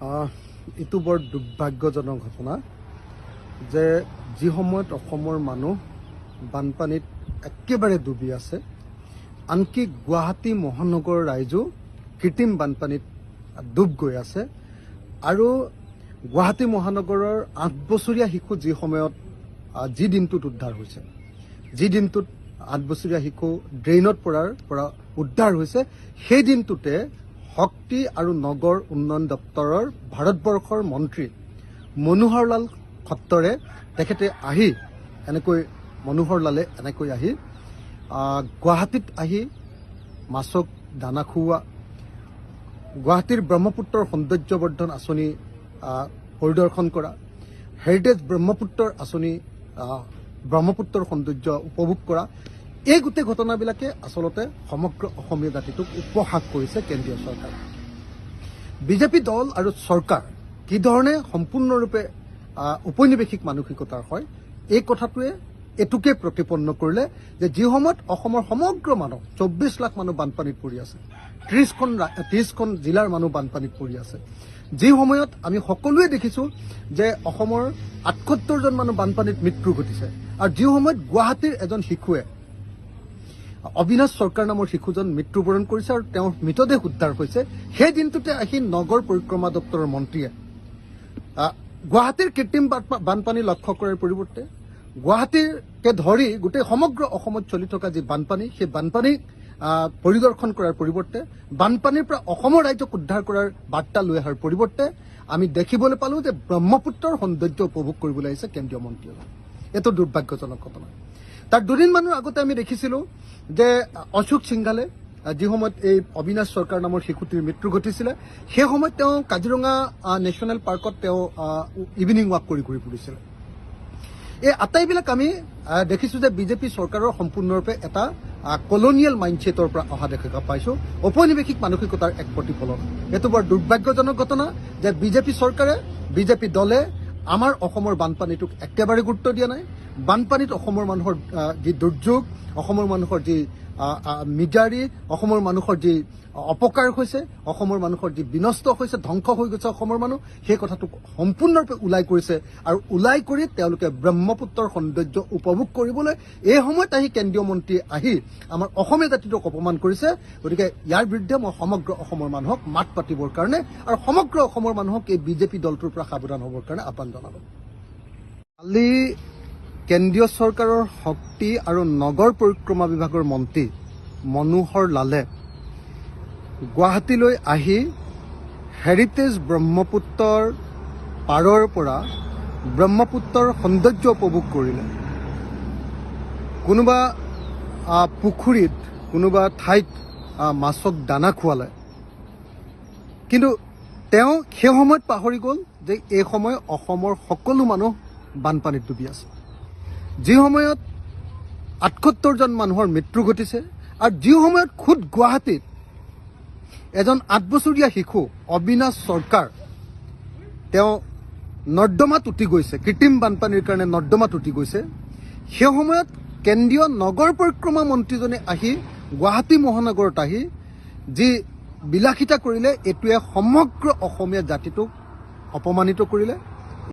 এইটো বৰ দুৰ্ভাগ্যজনক ঘটনা যে যি সময়ত অসমৰ মানুহ বানপানীত একেবাৰে ডুবি আছে, আনকি গুৱাহাটী মহানগৰ ৰাইজো কৃত্ৰিম বানপানীত ডুব গৈ আছে। আৰু গুৱাহাটী মহানগৰৰ 8 বছৰীয়া শিশু যি সময়ত যি দিনটোত উদ্ধাৰ হৈছে, যি দিনটোত 8 বছৰীয়া শিশু ড্ৰেইনত পৰা উদ্ধাৰ হৈছে, সেই দিনটোতে শক্তি আৰু নগৰ উন্নয়ন দপ্তৰৰ ভাৰতবৰ্ষৰ মন্ত্ৰী মনোহৰ লাল খট্টৰে তেখেতে আহি মনোহৰ লালে এনেকৈ আহি গুৱাহাটীত আহি মাছক দানা খুওৱা, গুৱাহাটীৰ ব্ৰহ্মপুত্ৰৰ সৌন্দৰ্যবৰ্ধন আঁচনি পৰিদৰ্শন কৰা, হেৰিটেজ ব্ৰহ্মপুত্ৰৰ আঁচনি ব্ৰহ্মপুত্ৰৰ সৌন্দৰ্য উপভোগ কৰা, এই গোটেই ঘটনাবিলাকে আচলতে সমগ্ৰ অসমীয়া জাতিটোক উপহাস কৰিছে কেন্দ্ৰীয় চৰকাৰে। বিজেপি দল আৰু চৰকাৰ কি ধৰণে সম্পূৰ্ণৰূপে ঔপনিৱেশিক মানসিকতাৰ হয়, এই কথাটোৱে এটুকে প্ৰতিপন্ন কৰিলে যে যি সময়ত অসমৰ সমগ্ৰ মানুহ 24 লাখ মানুহ বানপানীত পৰি আছে, 30খন জিলাৰ মানুহ বানপানীত পৰি আছে, যি সময়ত আমি সকলোৱে দেখিছোঁ যে অসমৰ 78জন মানুহ বানপানীত মৃত্যু ঘটিছে, আৰু যি সময়ত গুৱাহাটীৰ এজন শিশুৱে অবিনাশ চৰকাৰ নামৰ শিশুজন মৃত্যুবৰণ কৰিছে আৰু তেওঁৰ মৃতদেহ উদ্ধাৰ হৈছে, সেই দিনটোতে আহি নগৰ পৰিক্ৰমা দপ্তৰৰ মন্ত্ৰীয়ে গুৱাহাটীৰ কৃত্ৰিম বানপানী লক্ষ্য কৰাৰ পৰিৱৰ্তে গুৱাহাটীকে ধৰি গোটেই সমগ্ৰ অসমত চলি থকা যি বানপানী, সেই বানপানী পৰিদৰ্শন কৰাৰ পৰিৱৰ্তে, বানপানীৰ পৰা অসমৰ ৰাইজক উদ্ধাৰ কৰাৰ বাৰ্তা লৈ অহাৰ পৰিৱৰ্তে আমি দেখিবলৈ পালোঁ যে ব্ৰহ্মপুত্ৰৰ সৌন্দৰ্য উপভোগ কৰিবলৈ আহিছে কেন্দ্ৰীয় মন্ত্ৰীয়ে। এইটো দুৰ্ভাগ্যজনক ঘটনা। তাৰ দুদিনমানৰ আগতে আমি দেখিছিলোঁ যে অশোক সিংঘালে যি সময়ত এই অবিনাশ চৰকাৰ নামৰ শিশুটিৰ মৃত্যু ঘটিছিলে, সেই সময়ত তেওঁ কাজিৰঙা নেশ্যনেল পাৰ্কত তেওঁ ইভিনিং ৱাক কৰি ঘূৰি ফুৰিছিলে। এই আটাইবিলাক আমি দেখিছোঁ যে বিজেপি চৰকাৰৰ সম্পূৰ্ণৰূপে এটা কলনিয়েল মাইণ্ডছেটৰ পৰা অহা দেখা পাইছোঁ, ঔপনিৱেশিক মানসিকতাৰ এক প্ৰতিফলন। এইটো বৰ দুৰ্ভাগ্যজনক ঘটনা যে বিজেপি চৰকাৰে, বিজেপি দলে আমাৰ অসমৰ বানপানীটোক একেবাৰে গুৰুত্ব দিয়া নাই। বানপানীত অসমৰ মানুহৰ যি দুৰ্যোগ, অসমৰ মানুহৰ যি মিজাৰি, অসমৰ মানুহৰ যি অপকাৰ হৈছে, অসমৰ মানুহৰ যি বিনষ্ট হৈছে, ধ্বংস হৈ গৈছে অসমৰ মানুহ, সেই কথাটোক সম্পূৰ্ণৰূপে ওলাই কৰিছে। আৰু ওলাই কৰি তেওঁলোকে ব্ৰহ্মপুত্ৰৰ সৌন্দৰ্য উপভোগ কৰিবলৈ এই সময়ত আহি কেন্দ্ৰীয় মন্ত্ৰী আহি আমাৰ অসমীয়া জাতিটোক অপমান কৰিছে। গতিকে ইয়াৰ বিৰুদ্ধে মই সমগ্ৰ অসমৰ মানুহক মাত পাতিবৰ কাৰণে আৰু সমগ্ৰ অসমৰ মানুহক এই বিজেপি দলটোৰ পৰা সাৱধান হ'বৰ কাৰণে আহ্বান জনালোঁ। কালি কেন্দ্ৰীয় চৰকাৰৰ শক্তি আৰু নগৰ পৰিক্ৰমা বিভাগৰ মন্ত্ৰী মনোহৰ লালে গুৱাহাটীলৈ আহি হেৰিটেজ ব্ৰহ্মপুত্ৰৰ পাৰৰ পৰা ব্ৰহ্মপুত্ৰৰ সৌন্দৰ্য উপভোগ কৰিলে। কোনোবা পুখুৰীত, কোনোবা ঠাইত মাছক দানা খুৱালে, কিন্তু তেওঁ সেই সময়ত পাহৰি গ'ল যে এই সময় অসমৰ সকলো মানুহ বানপানীত ডুবি আছে। যি সময়ত 78জন মানুহৰ মৃত্যু ঘটিছে, আৰু যি সময়ত খুদ গুৱাহাটীত এজন 8 বছৰীয়া শিশু অবিনাশ চৰকাৰ তেওঁ নৰ্দমাত উটি গৈছে, কৃত্ৰিম বানপানীৰ কাৰণে নৰ্দমাত উটি গৈছে, সেই সময়ত কেন্দ্ৰীয় নগৰ পৰিক্ৰমা মন্ত্ৰীজনে আহি গুৱাহাটী মহানগৰত আহি যি বিলাসিতা কৰিলে, এইটোৱে সমগ্ৰ অসমীয়া জাতিটোক অপমানিত কৰিলে।